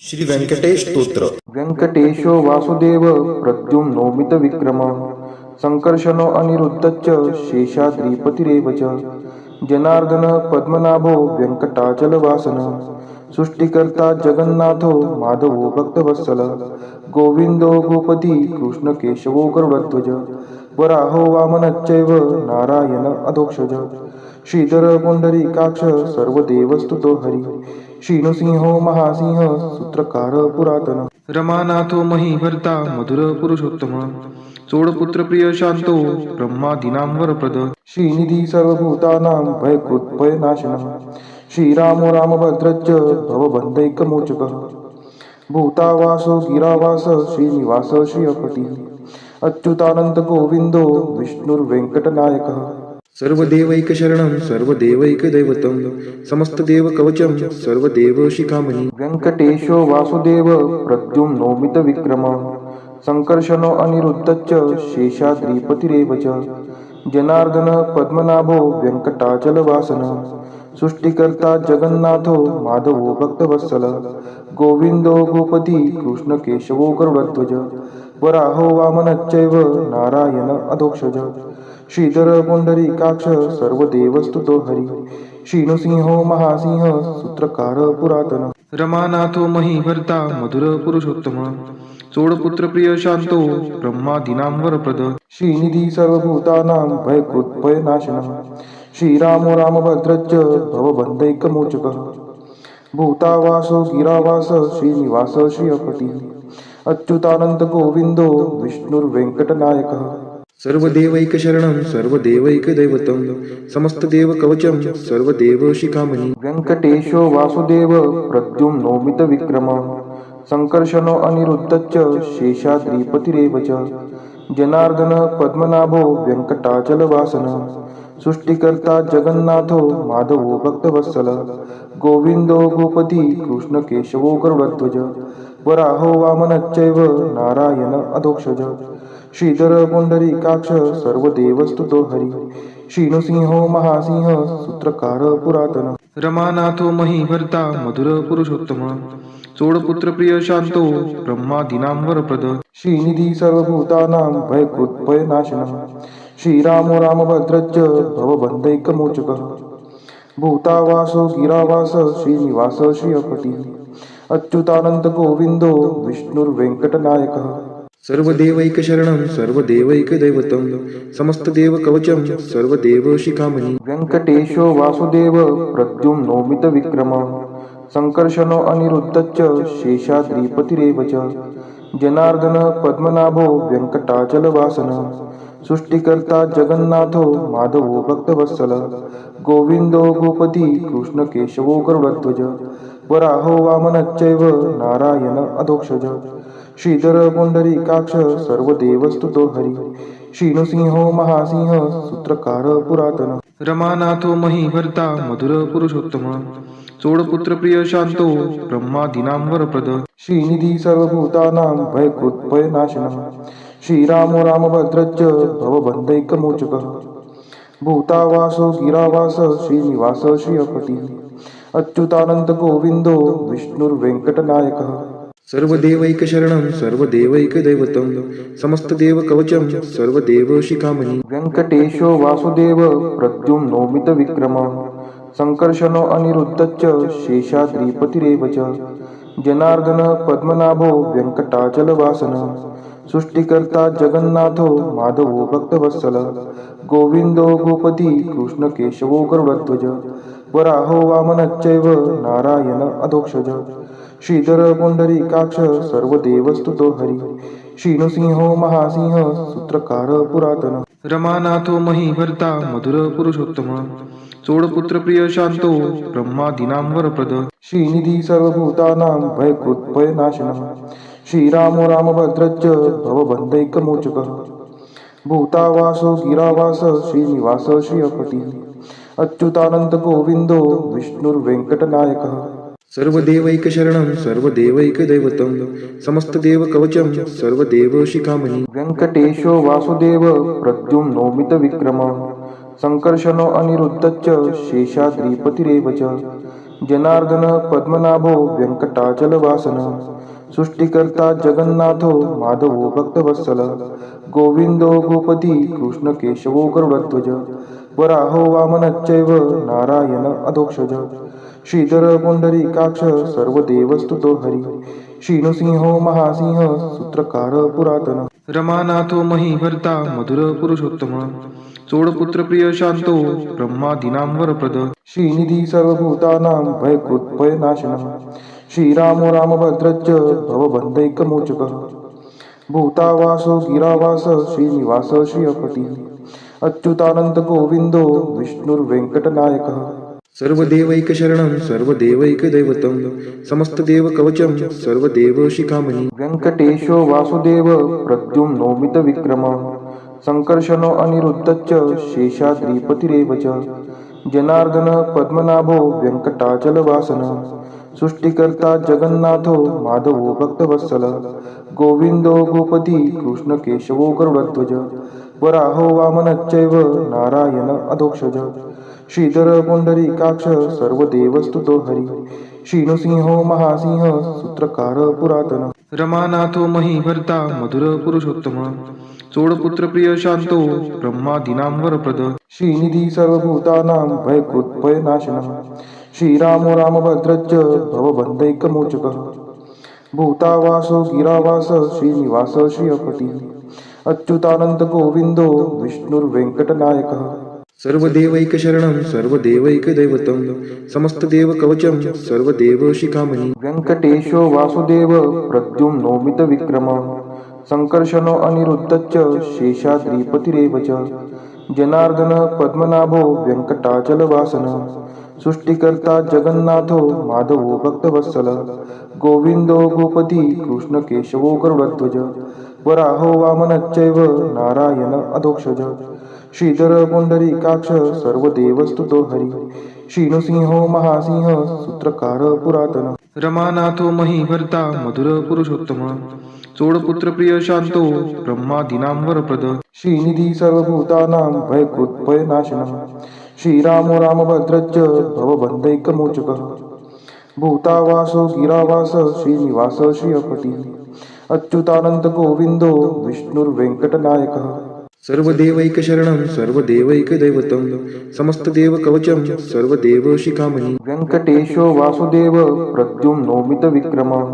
श्री व्यंकटेश स्तोत्र. व्यंकटेशो वासुदेव प्रद्युम्नो मितविक्रम संकर्षणो अनिरुद्धश्च शेषाद्रिपतिरेव च जनार्दन पद्मनाभो व्यंकटाचलवासन सृष्टिकर्ता जगन्नाथो माधवो भक्तवत्सल गोविंदो गोपती कृष्णकेशवो गरुडध्वज वराहो वामनश्चैव नारायण अधोक्षज श्रीधर पुंडरीकाक्ष सर्वदेवस्तुतो हरि श्रीनृसिंहो महासिंह सूत्रकार पुरातन रमानाथो महीभर्ता मधुर पुरुषोत्तम चोडपुत्र प्रिय शांतो ब्रह्मादीनां वरप्रद श्रीनिधी सर्वभूतानां भयकृत्भयनाशनः श्रीरामो रामभद्रश्च भवबन्धैकमोचकः भूतावासो गिरावास श्रीनिवास श्रियपतिः अच्युतानंद गोविंदो विष्णुर्वेंकटनायकः सर्वदेवैकशरणं सर्वदेवैकदैवतं समस्तदेवकवचं सर्वदेवशिखामणि व्यंकटेशो वासुदेव प्रद्युम्नो मितविक्रम संकर्षणो अनिरुद्धश्च शेषाद्रिपतिरेव च जनार्दन पद्मनाभो व्यंकटाचलवासन सृष्टिकर्ता जगन्नाथो माधवो भक्तवत्सल गोविंदो गोपती कृष्णकेशवो गरुडध्वज वराहो वामनश्चैव नारायण अधोक्षज श्रीधर पुंडरीकाक्ष सर्वदेवस्तुतो हरि श्रीनृसिंहो महासिंह सूत्रकार पुरातन रमानाथो महीभर्ता मधुर पुरुषोत्तम चोडपुत्र प्रिय शांतो ब्रह्मादीनां वरप्रद श्रीनिधी सर्वभूतानां भयकृत्भयनाशनः श्रीरामो रामभद्रश्च भवबन्धैकमोचकः भूतावासो गिरावास श्रीनिवास श्रियपतिः अच्युतानंद गोविंदो विष्णुर्वेंकटनायकः सर्वदेवैकशरणं सर्वदेवैकदैवतं समस्तदेवकवचं सर्वदेवशिखामणि व्यंकटेशो वासुदेव प्रद्युम्नो मितविक्रम संकर्षणो अनिरुद्धश्च शेषाद्रिपतिरेव च जनार्दन पद्मनाभो व्यंकटाचलवासन सृष्टिकर्ता जगन्नाथो माधवो भक्तवत्सल गोविंदो गोपती कृष्णकेशवो गरुडध्वज वराहो वामनश्चैव नारायण अधोक्षज श्रीधर पुंडरीकाक्ष सर्वदेवस्तुतो हरि श्रीनृसिंहो महासिंह सूत्रकार पुरातन रमानाथो महीभर्ता मधुर पुरुषोत्तम चोडपुत्र प्रिय शांतो ब्रह्मादीनां वरप्रद श्रीनिधी सर्वभूतानां भयकृत्भयनाशनः श्रीरामो रामभद्रश्च भवबन्धैकमोचकः भूतावासो गिरावास श्रीनिवास श्रियपतिः अच्युतानंद गोविंदो विष्णुर्वेंकटनायकः सर्वदेवैकशरणं सर्वदेवैकदैवतं समस्तदेवकवचं सर्वदेवशिखामणि व्यंकटेशो वासुदेव प्रद्युम्नो मितविक्रम संकर्षणो अनिरुद्धश्च शेषाद्रिपतिरेव च जनार्दन पद्मनाभो व्यंकटाचलवासन सृष्टिकर्ता जगन्नाथो माधवो भक्तवत्सल गोविंदो गोपती कृष्णकेशवो गरुडध्वज वराहो वामनश्चैव नारायण अधोक्षज श्रीधर पुंडरीकाक्ष सर्वदेवस्तुतो हरि श्रीनृसिंहो महासिंह सूत्रकार पुरातन रमानाथो महीभर्ता मधुर पुरुषोत्तम चोडपुत्र प्रिय शांतो ब्रह्मादीनां वरप्रद श्रीनिधी सर्वभूतानां भयकृत्भयनाशनः श्रीरामो रामभद्रश्च भवबन्धैकमोचकः भूतावासो गिरावास श्रीनिवास श्रियपतिः अच्युतानंद गोविंदो विष्णुर्वेंकटनायकः सर्वदेवैकशरणं सर्वदेवैकदैवतं समस्तदेवकवचं सर्वदेवशिखामणि व्यंकटेशो वासुदेव प्रद्युम्नो मितविक्रम संकर्षणो अनिरुद्धश्च शेषाद्रिपतिरेव च जनार्दन पद्मनाभो व्यंकटाचलवासन सृष्टिकर्ता जगन्नाथो माधवो भक्तवत्सल गोविंदो गोपती कृष्णकेशवो गरुडध्वज वराहो वामनश्चैव नारायण अधोक्षज श्रीधर पुंडरीकाक्ष सर्वदेवस्तुतो हरि श्रीनृसिंहो महासिंह सूत्रकार पुरातन रमानाथो महीभर्ता मधुर पुरुषोत्तम चोडपुत्र प्रिय शांतो ब्रह्मादीनां वरप्रद श्रीनिधी सर्वभूतानां भयकृत्भयनाशनः श्रीरामो रामभद्रश्च भवबन्धैकमोचकः भूतावासो गिरावास श्रीनिवास श्रियपतिः अच्युतानंद गोविंदो विष्णुर्वेंकटनायकः सर्वदेवैकशरणं सर्वदेवैकदैवतं समस्तदेवकवचं सर्वदेवशिखामणि व्यंकटेशो वासुदेव प्रद्युम्नो मितविक्रम संकर्षणो अनिरुद्धश्च शेषाद्रिपतिरेव च जनार्दन पद्मनाभो व्यंकटाचलवासन सृष्टिकर्ता जगन्नाथो माधवो भक्तवत्सल गोविंदो गोपती कृष्ण केशवो गरुडध्वज वराहो वामनश्चैव नारायण अधोक्षज श्रीधर पुंडरीकाक्ष सर्वदेवस्तुतो हरी श्रीनृसिंहो महासिंह सूत्रकार पुरातन रमानाथो महीभर्ता मधुर पुरुषोत्तम चोडपुत्र प्रिय शांतो ब्रह्मादीनां वरप्रद श्रीनिधी सर्वभूतानां भयकृत्भयनाशनः श्रीरामो रामभद्रश्च भवबन्धैकमोचकः भूतावासो गिरावास श्रीनिवास श्रियपति अच्युतानंद गोविंदो विष्णुर्वेंकटनायकः सर्वदेवैकशरणं सर्वदेवैकदैवतं समस्तदेवकवचं सर्वदेवशिखामणि वेंकटेशो वासुदेव प्रद्युम्नो मितविक्रमः संकर्षणो अनिरुद्धश्च शेषाद्रिपतिरेव च जनार्दन पद्मनाभो व्यंकटाचलवासन सृष्टिकर्ता जगन्नाथो माधवो भक्तवत्सल गोविंदो गोपती कृष्ण केशवो गरुडध्वज वराहो वामनश्चैव नारायण अधोक्षज श्रीधर पुंडरीकाक्ष सर्वदेवस्तुतो हरी श्रीनृसिंहो महासिंह सूत्रकार पुरातन रमानाथो महीभर्ता मधुर पुरुषोत्तम चोडपुत्र प्रिय शांतो ब्रह्मादीनां वरप्रद श्रीनिधी सर्वभूतानां भयकृत्भयनाशनः श्रीरामो रामभद्रश्च भवबन्धैकमोचकः भूतावासो गिरावास श्रीनिवास श्रियपति अच्युतानंद गोविंदो विष्णुर्वेंकटनायकः सर्वदेवैकशरणं सर्वदेवैकदैवतं समस्तदेवकवचं सर्वदेवशिखामणि वेंकटेशो वासुदेव प्रद्युम्नो मितविक्रमः संकर्षणो अनिरुद्धश्च शेषाद्रिपतिरेव च जनार्दन पद्मनाभो व्यंकटाचलवासन सृष्टिकर्ता जगन्नाथो माधवो भक्तवत्सल गोविंदो गोपती कृष्ण केशवो गरुडध्वज वराहो वामनश्चैव नारायण अधोक्षज श्रीधर पुंडरीकाक्ष सर्वदेवस्तुतो हरी श्रीनृसिंहो महासिंह सूत्रकार पुरातन रमानाथो महीभर्ता मधुर पुरुषोत्तम चोडपुत्र प्रिय शांतो ब्रह्मादीनां वरप्रद श्रीनिधी सर्वभूतानां भयकृत्भयनाशनः श्रीरामो रामभद्रश्च भवबन्धैकमोचकः भूतावासो गिरावास श्रीनिवास श्रियपति अच्युतानंद गोविंदो विष्णुर्वेंकटनायकः सर्वदेवैकशरणं सर्वदेवैकदैवतं समस्तदेवकवचं सर्वदेवशिखामणि वेंकटेशो वासुदेव प्रद्युम्नो मितविक्रमः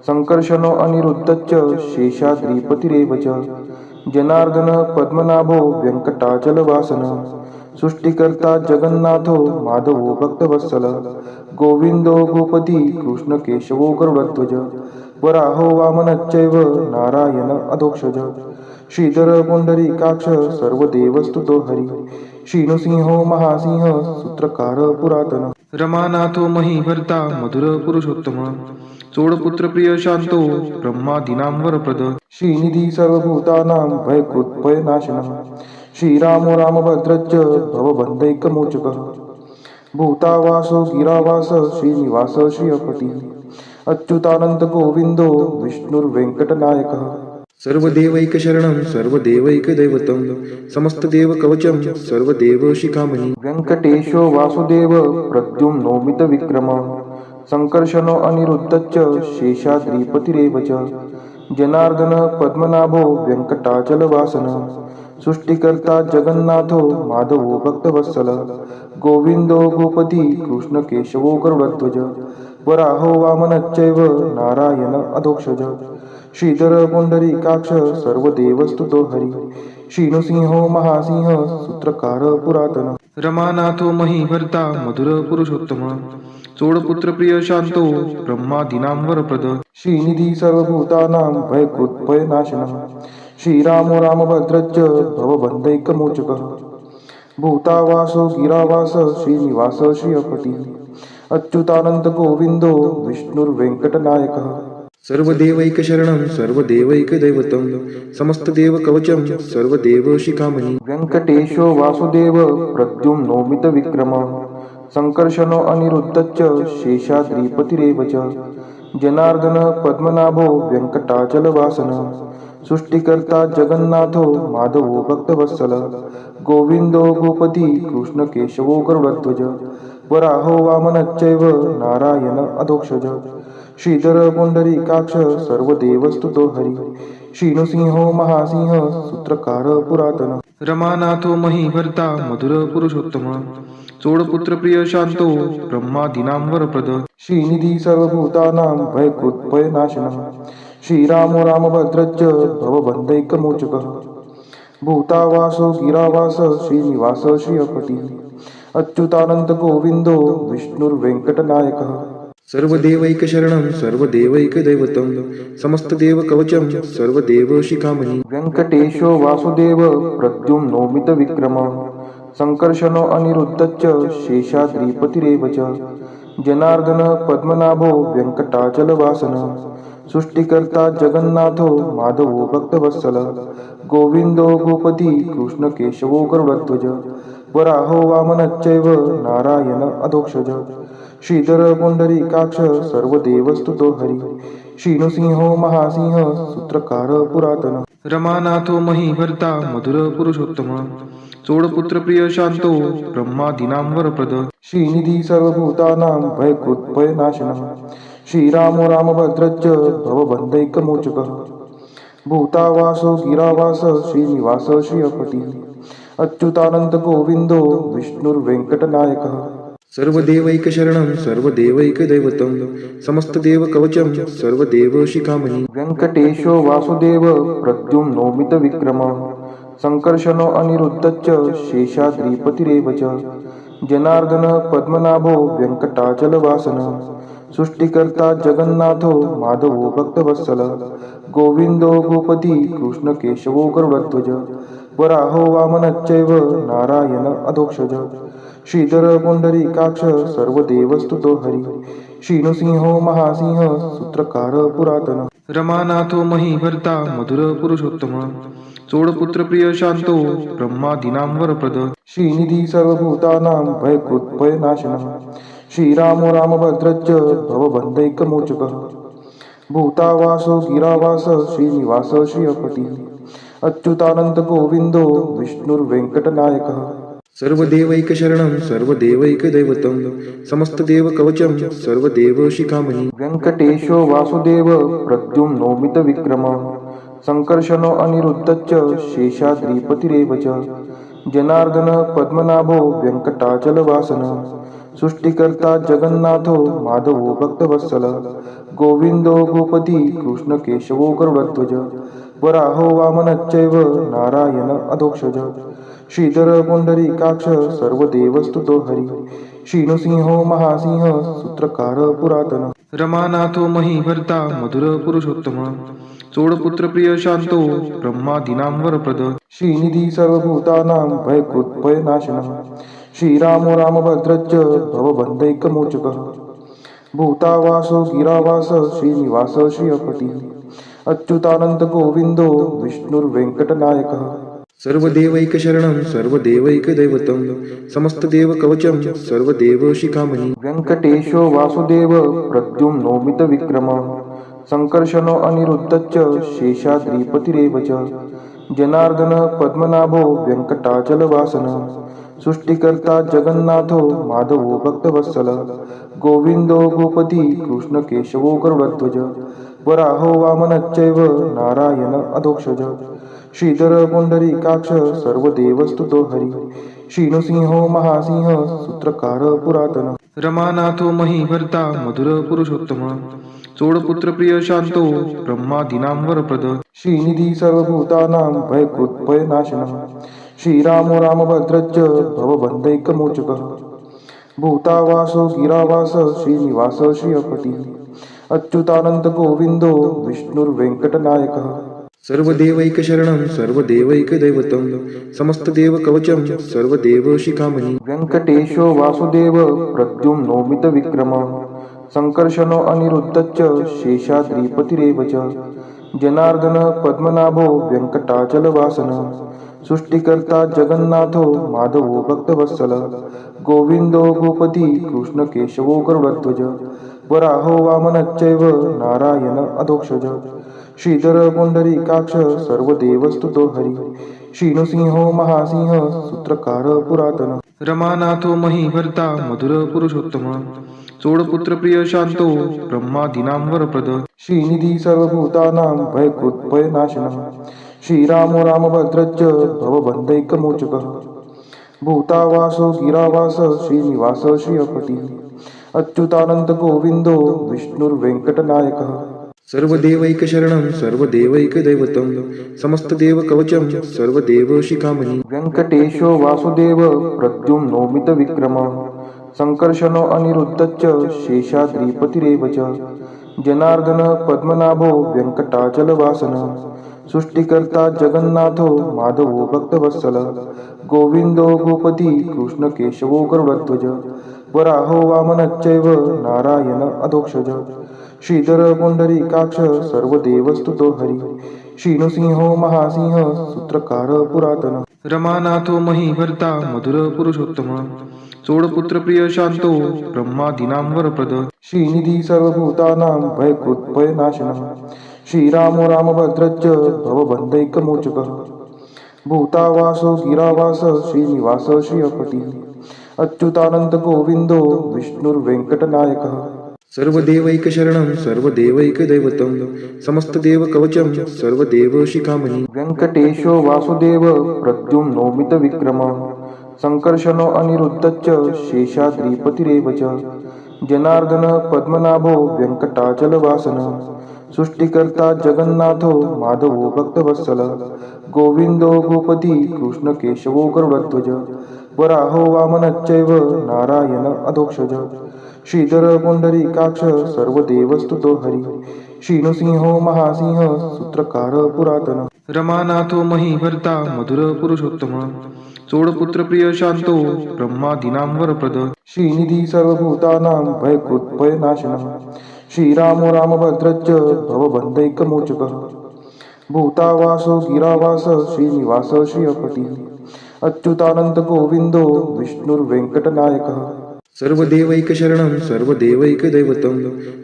संकर्षणो अनिरुद्धश्च शेषाद्रिपतिरेव च जनार्दन पद्मनाभो व्यंकटाचलवासन सृष्टिकर्ता जगन्नाथो माधवो भक्तवत्सल गोविंदो गोपती कृष्ण केशवो गरुडध्वज वराहो वामनश्चैव नारायण अधोक्षज श्रीधर पुंडरीकाक्ष सर्वदेवस्तुतो हरी श्रीनृसिंहो महासिंह सूत्रकार पुरातन रमानाथो महीभर्ता मधुर पुरुषोत्तम चोडपुत्र प्रिय शांतो ब्रह्मादीनां वरप्रद श्रीनिधी सर्वभूतानां भयकृत्भयनाशनः श्रीरामो रामभद्रश्च भवबन्धैकमोचकः भूतावासो गिरावास श्रीनिवास श्रियपति अच्युतानंद गोविंदो विष्णुर्वेंकटनायकः सर्वदेवैकशरणं सर्वदेवैकदैवतं समस्तदेवकवचं सर्वदेवशिखामणि वेंकटेशो वासुदेव प्रद्युम्नो मितविक्रमः संकर्षणो अनिरुद्धश्च शेषाद्रिपतिरेव च जनार्दन पद्मनाभो व्यंकटाचलवासन सृष्टिकर्ता जगन्नाथो माधवो भक्तवत्सल गोविंदो गोपती कृष्ण केशवो गरुडध्वज वराहो वामनश्चैव नारायण अधोक्षज श्रीधर पुंडरीकाक्ष सर्वदेवस्तुतो हरी श्रीनृसिंहो महासिंह सूत्रकार पुरातन रमानाथो महीभर्ता मधुर पुरुषोत्तम चोडपुत्र प्रिय शांतो ब्रह्मादीनां वरप्रद श्रीनिधी सर्वभूतानां भयकृत्भयनाशनः श्रीरामो रामभद्रश्च भवबन्धैकमोचकः भूतावासो गिरावास श्रीनिवास श्रियपति अच्युतानंद गोविंदो विष्णुर्वेंकटनायकः सर्वदेवैकशरणं सर्वदेवैकदैवतं समस्तदेवकवचं सर्वदेवशिखामणि वेंकटेशो वासुदेव प्रद्युम्नो मितविक्रमः संकर्षणो अनिरुद्धश्च शेषाद्रिपतिरेव च जनार्दन पद्मनाभो व्यंकटाचलवासन सृष्टिकर्ता जगन्नाथो माधवो भक्तवत्सल गोविंदो गोपती कृष्ण केशवो गरुडध्वज वराहो वामनश्चैव नारायण अधोक्षज श्रीधर पुंडरीकाक्ष सर्वदेवस्तुतो हरी श्रीनृसिंहो महासिंह सूत्रकार पुरातन रमानाथो महीभर्ता मधुर पुरुषोत्तम चोडपुत्र प्रिय शांतो ब्रह्मादीनां वरप्रद श्रीनिधी सर्वभूतानां भयकृत्भयनाशनः श्रीरामो रामभद्रश्च भवबन्धैकमोचकः भूतावासो गिरावास श्रीनिवास श्रियपति अच्युतानंत गोविंदो विष्णुर्वेंकटनायकः सर्वदेवैकशरणं सर्वदेवैकदैवतं समस्तदेवकवचं सर्वदेवशिखामणि वेङ्कटेशो वासुदेव प्रद्युम्नोमितविक्रमः सङ्कर्षणो अनिरुद्धश्च शेषाद्रिपतिरेव च जनार्दन पद्मनाभो वेङ्कटाचलवासनः सृष्टिकर्ता जगन्नाथो माधवो भक्तवत्सल गोविन्दो गोपति कृष्णकेशवो गरुडध्वज वराहो वामनश्चैव नारायण अधोक्षज श्रीधर पुंडरीकाक्ष सर्वदेवस्तुतो हरी श्रीनृसिंहो महासिंह सूत्रकार पुरातन रमानाथो महीभर्ता मधुर पुरुषोत्तम चोडपुत्र प्रिय शांतो ब्रह्मादीनां वरप्रद श्रीनिधी सर्वभूतानां भयकृत्भयनाशनः श्रीरामो रामभद्रश्च भवबन्धैकमोचकः भूतावासो गिरावास श्रीनिवास श्रियपति अच्युतानंत गोविंदो विष्णुर्वेंकटनायकः सर्वदेवैकशरणं सर्वदेवैकदैवतं समस्तदेवकवचं सर्वदेवशिखामणि वेङ्कटेशो वासुदेव प्रद्युम्नोमितविक्रमः सङ्कर्षणो अनिरुद्धश्च शेषाद्रिपतिरेव च जनार्दन पद्मनाभो वेङ्कटाचलवासनः सृष्टिकर्ता जगन्नाथो माधवो भक्तवत्सल गोविन्दो गोपति कृष्णकेशवो गरुडध्वज वराहो वामनश्चैव नारायण अधोक्षज श्रीधर पुंडरीकाक्ष सर्वदेवस्तुतो हरी श्रीनृसिंहो महासिंह सूत्रकार पुरातन रमानाथो महीभर्ता मधुर पुरुषोत्तम चोडपुत्र प्रिय शांतो ब्रह्मादीनां वरप्रद श्रीनिधी सर्वभूतानां भयकृत्भयनाशनः श्रीरामो रामभद्रश्च भवबन्धैकमोचकः भूतावासो गिरावास श्रीनिवास श्रियपति अच्युतानंत गोविंदो विष्णुर्वेंकटनायकः सर्वदेवैकशरणं सर्वदेवैकदैवतं समस्तदेवकवचं सर्वदेवशिखामणि वेङ्कटेशो वासुदेव प्रद्युम्नोमितविक्रमः सङ्कर्षणो अनिरुद्धश्च शेषाद्रिपतिरेव च जनार्दन पद्मनाभो वेङ्कटाचलवासनः सृष्टिकर्ता जगन्नाथो माधवो भक्तवत्सल गोविन्दो गोपति कृष्णकेशवो गरुडध्वज वराहो वामनश्चैव नारायण अधोक्षज श्रीधर पुंडरीकाक्ष सर्वदेवस्तुतो हरी श्रीनृसिंहो महासिंह सूत्रकार पुरातन रमानाथो महीभर्ता मधुर पुरुषोत्तम चोडपुत्र प्रिय शांतो ब्रह्मादीनां वरप्रद श्रीनिधी सर्वभूतानां भयकृत्भयनाशनः श्रीरामो रामभद्रश्च भवबन्धैकमोचकः भूतावासो गिरावास श्रीनिवास श्रियपति अच्युतानंत गोविंदो विष्णुर्वेंकटनायकः सर्वदेवैकशरणं सर्वदेवैकदैवतं समस्तदेवकवचं सर्वदेवशिखामणि वेङ्कटेशो वासुदेव प्रद्युम्नोमितविक्रमः सङ्कर्षणो अनिरुद्धश्च शेषाद्रिपतिरेव च जनार्दन पद्मनाभो वेङ्कटाचलवासनः सृष्टिकर्ता जगन्नाथो माधवो भक्तवत्सल गोविन्दो गोपति कृष्णकेशवो गरुडध्वज वराहो वामनश्चैव नारायण अधोक्षज श्रीधर पुंडरीकाक्ष सर्वदेवस्तुतो हरी श्रीनृसिंहो महासिंह सूत्रकार पुरातन रमानाथो महीभर्ता मधुर पुरुषोत्तम चोडपुत्र प्रिय शांतो ब्रह्मादीनां वरप्रद श्रीनिधी सर्वभूतानां भयकृत्भयनाशनः श्रीरामो रामभद्रश्च भवबन्धैकमोचकः भूतावासो गिरावास श्रीनिवास श्रियपति अच्युतानंत गोविंदो विष्णुर्वेंकटनायकः सर्वदेवैकशरणं सर्वदेवैकदैवतं समस्तदेवकवचं सर्वदेवशिखामणि वेङ्कटेशो वासुदेव प्रद्युम्नोमितविक्रमः सङ्कर्षणो अनिरुद्धश्च शेषाद्रिपतिरेव च जनार्दन पद्मनाभो वेङ्कटाचलवासनः सृष्टिकर्ता जगन्नाथो माधवो भक्तवत्सल गोविन्दो गोपति कृष्णकेशवो गरुडध्वज वराहो वामनश्चैव नारायण अधोक्षज श्रीधर पुंडरीकाक्ष सर्वदेवस्तुतो हरी श्रीनृसिंहो महासिंह सूत्रकार पुरातन रमानाथो महीभर्ता मधुर पुरुषोत्तम चोडपुत्र प्रिय शांतो ब्रह्मादीनां वरप्रद श्रीनिधी सर्वभूतानां भयकृत् भयनाशनः श्रीरामो रामभद्रश्च भवबन्धैकमोचकः भूतावासो गिरावास श्रीनिवास श्रियपती अच्युतानंद गोविंदो विष्णुर्वेंकटनायकः सर्वदेवैकशरणं सर्वदेवैकदैवतं समस्तदेवकवचं सर्वदेवशिखामणि व्यङ्कटेशो वासुदेव प्रद्युम्नोमितविक्रमः सङ्कर्षणो अनिरुद्धश्च शेषाद्रिपतिरेव च जनार्दन पद्मनाभो व्यङ्कटाचलवासनः सृष्टिकर्ता जगन्नाथो माधवो भक्तवत्सलः गोविन्दो गोपती कृष्णकेशवो गरुडध्वज वराहो वामनश्चैव नारायण अधोक्षज श्रीधर पुंडरीकाक्ष सर्वदेवस्तुतो हरि श्रीनृसिंहो महासिंह सूत्रकार पुरातन रमानाथो महीभर्ता मधुर पुरुषोत्तम चोडपुत्र प्रिय शांतो ब्रह्मादीनां वरप्रद श्रीनिधी सर्वभूतानां भयकृत् भयनाशनः श्रीरामो रामभद्रश्च भवबन्धैकमोचकः भूतावासो गिरावास श्रीनिवास श्रियपती अच्युतानंद गोविंदो विष्णुर्वेंकटनायकः सर्वदेवैकशरणं सर्वदेवैकदैवतं समस्तदेवकवचं सर्वदेवशिखामणि व्यङ्कटेशो वासुदेव प्रद्युम्नोमितविक्रमः सङ्कर्षणो अनिरुद्धश्च शेषाद्रिपतिरेव च जनार्दन पद्मनाभो व्यङ्कटाचलवासनः सृष्टिकर्ता जगन्नाथो माधवो भक्तवत्सलः गोविन्दो गोपती कृष्णकेशवो गरुडध्वज वराहो वामनश्चैव नारायण अधोक्षज श्रीधर पुंडरीकाक्ष सर्वदेवस्तुतो हरि श्रीनृसिंहो महासिंह सूत्रकार पुरातन रमानाथो महीभर्ता मधुर पुरुषोत्तम चोडपुत्र प्रिय शांतो ब्रह्मादीनां वरप्रद श्रीनिधी सर्वभूतानां भयकृत् भयनाशनः श्रीरामो रामभद्रश्च भवबन्धैकमोचकः भूतावासो गिरावास श्रीनिवास श्रियपती अच्युतानंद गोविंदो विष्णुर्वेंकटनायकः सर्वदेवैकशरणं सर्वदेवैकदैवतं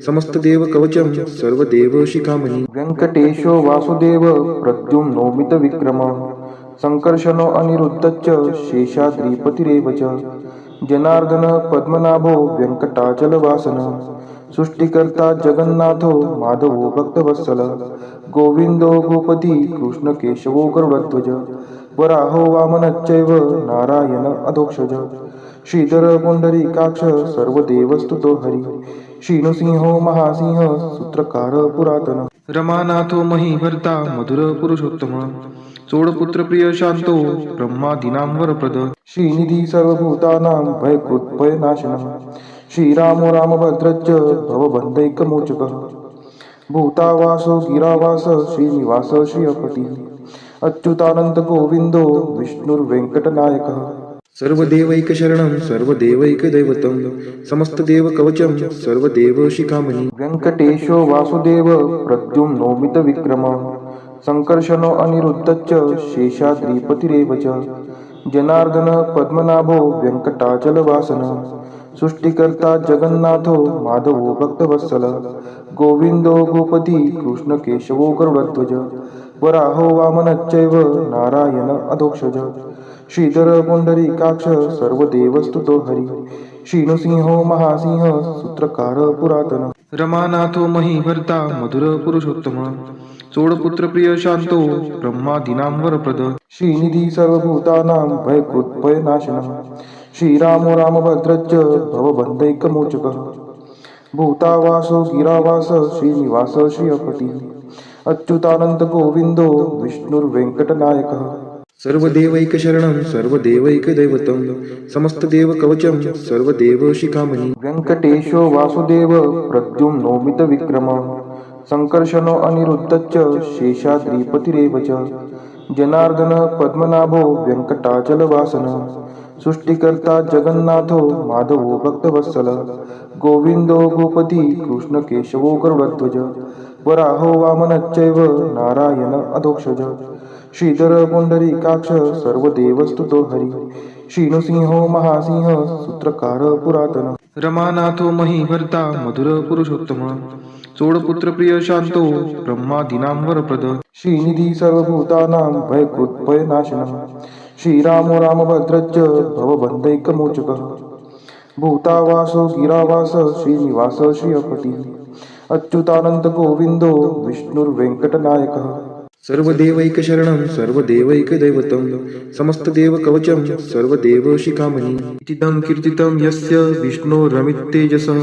समस्तदेवकवचं सर्वदेवशिखामणि व्यङ्कटेशो वासुदेव प्रद्युम्नोमितविक्रमः सङ्कर्षणो अनिरुद्धश्च शेषाद्रिपतिरेव च जनार्दन पद्मनाभो व्यङ्कटाचलवासनः सृष्टिकर्ता जगन्नाथो माधवो भक्तवत्सलः गोविन्दो गोपती कृष्णकेशवो गरुडध्वज वराहो वामनश्चैव नारायण अधोक्षज श्रीधर पुंडरीकाक्ष सर्वदेवस्तुतो हरि श्रीनृसिंहो महासिंह सूत्रकार पुरातन रमानाथो महीभर्ता मधुर पुरुषोत्तम चोडपुत्र प्रिय शांतो ब्रह्मादीनां वरप्रद श्रीनिधी सर्वभूतानां भयकृत् भयनाशनः श्रीरामो रामभद्रश्च भवबन्धैकमोचकः भूतावासो गिरावास श्रीनिवास श्रियपती अच्युतानंद गोविंदो विष्णुर्वेंकटनायकः सर्वदेवैकशरणं सर्वदेवैकदैवतं समस्तदेवकवचं सर्वदेवशिखामणि व्यङ्कटेशो वासुदेव प्रद्युम्नोमितविक्रमः सङ्कर्षणो अनिरुद्धश्च शेषाद्रिपतिरेव च जनार्दन पद्मनाभो व्यङ्कटाचलवासनः सृष्टिकर्ता जगन्नाथो माधवो भक्तवत्सलः गोविन्दो गोपती कृष्णकेशवो गरुडध्वज वराहो वामनश्चैव नारायण अधोक्षज श्रीधर पुंडरीकाक्ष सर्वदेवस्तुतो हरि श्रीनृसिंहो महासिंह सूत्रकार पुरातन रमानाथो महीभर्ता मधुर पुरुषोत्तम चोडपुत्र प्रिय शांतो ब्रह्मादीनां वरप्रद श्रीनिधी सर्वभूतानां भयकृत् भयनाशनः श्रीरामो रामभद्रश्च भवबन्धैकमोचकः भूतावासो गिरावास श्रीनिवास श्रियपती अच्युतानंद गोविंदो विष्णुर्वेंकटनायकः सर्वदेवैकशरणं सर्वदेवैकदैवतं समस्तदेवकवचं सर्वदेवशिखामणि व्यङ्कटेशो वासुदेव प्रद्युम्नोमितविक्रमः सङ्कर्षणो अनिरुद्धश्च शेषाद्रिपतिरेव च जनार्दन पद्मनाभो व्यङ्कटाचलवासनः सृष्टिकर्ता जगन्नाथो माधवो भक्तवत्सलः गोविन्दो गोपती कृष्णकेशवो गरुडध्वज वराहो वामनश्चैव नारायण अधोक्षज श्रीधर पुंडरीकाक्ष सर्वदेवस्तुतो हरि श्रीनृसिंहो महासिंह सूत्रकार पुरातन रमानाथो महीभर्ता मधुर पुरुषोत्तम चोडपुत्र प्रिय शांतो ब्रह्मादीनां वरप्रद श्रीनिधी सर्वभूतानां भयकृत् भयनाशनः श्रीरामो रामभद्रश्च भवबन्धैकमोचकः भूतावासो गिरावास श्रीनिवास श्रियपति अच्युतानंद गोविंदो विष्णुर्वेंकटनायकः सर्वदेवैकशरणं सर्वदेवैकदैवतं समस्तदेवकवचं सर्वदेवशिखामणि इतीदं कीर्तितं यस्य विष्णोरमिततेजसः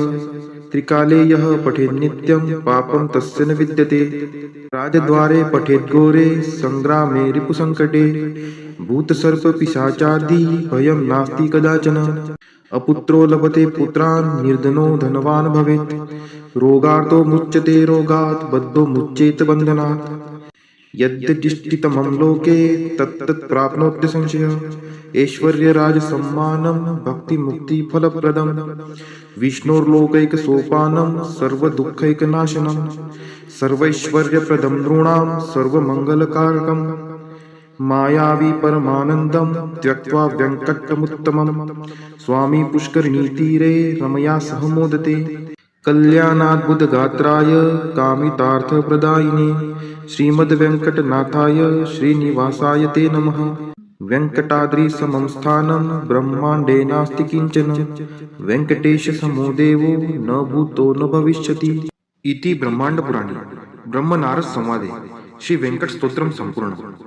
त्रिकाले यः पठेन्नित्यं पापं तस्य न विद्यते राजद्वारे पठेद्घोरे संग्रामे रिपुसङ्कटे भूतसर्पपिशाचादि भयं नास्ति कदाचन अपुत्रो लभते पुत्रान् निर्धनो धनवान् भवेत् रोगार्तो मुच्यते रोगात् बद्धो मुच्येत बन्धनात् यद्यदिष्टितमं लोके तत्तत् प्राप्नोत्य संशयः ऐश्वर्यराजसम्मानं भक्तिमुक्तिफलप्रदं विष्णोर्लोकैकसोपानं सर्वदुःखैकनाशनं सर्वैश्वर्यप्रदं नृणां सर्वमङ्गलकारकं मायावी परमानन्दं त्यक्त्वा व्यङ्कटमुत्तमं स्वामी पुष्करिणीतीरे रमया सह मोदते कल्याणाद्भुतगात्राय कामितार्थप्रदायिने श्रीमद्वेङ्कटनाथाय श्रीनिवासाय ते नमः वेङ्कटाद्रिसमं स्थानं ब्रह्माण्डे नास्ति किञ्चन वेङ्कटेशसमो देवो न भूतो न भविष्यति इति ब्रह्माण्डपुराणे ब्रह्मनारद संवादे श्री वेङ्कटस्तोत्रं सम्पूर्णम्।